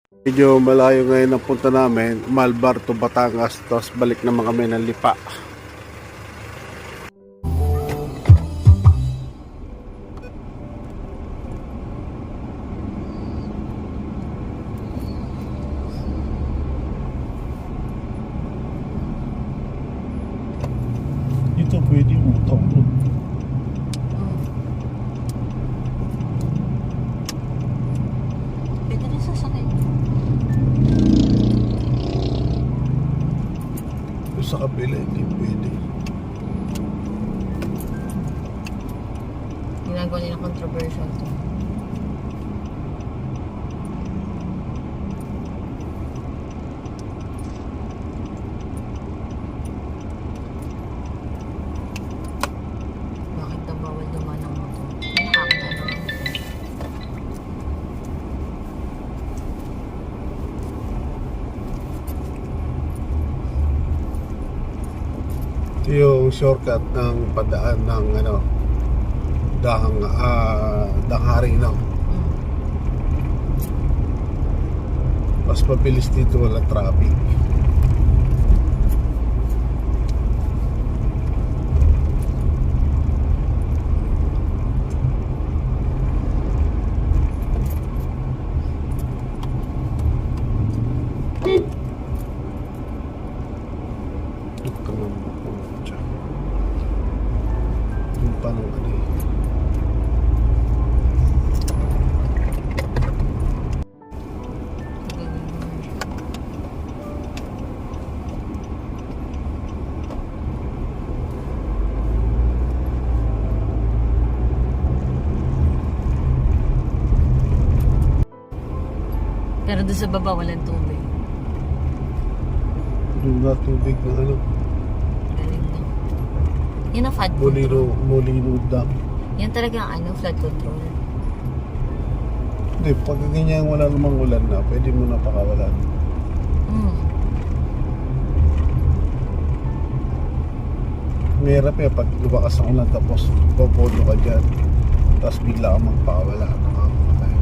Medyo malayo ngayon ang punta namin, Malbar to Batangas, tapos balik naman kami ng Lipa. Dito pwede utang mo. Pwede rin sasakay. Sa kabila hindi pwede. Ginagawa nila controversial to. Bakit daw bawal dumaan ng motor? Nakakita naman. Ito yung shortcut ng padaan ng Danghari, no? Mas mabilis dito, wala traffic. Ito naman po dyan. Yung pa ng Pero doon sa baba walang tubig. Doon na tubig na Galing na. Yan ang flood control. Molino Dam. Yan talaga ang flood control. Hindi, pag ganyan wala namang ulan na, pwede mo na pakawalan. Mahirap pag lumakas ang ulan tapos popodo ka dyan, tapos bigla kang magpakawala. Nakakamatay.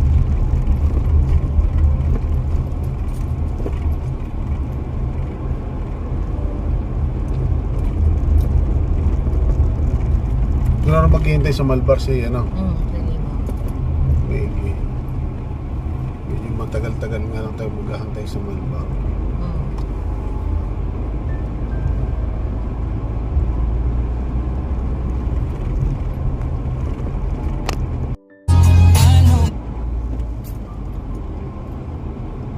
Doon na maghihintay sa Malbar si medyo matagal-tagal nga lang tayo maghahantay sa Malbar.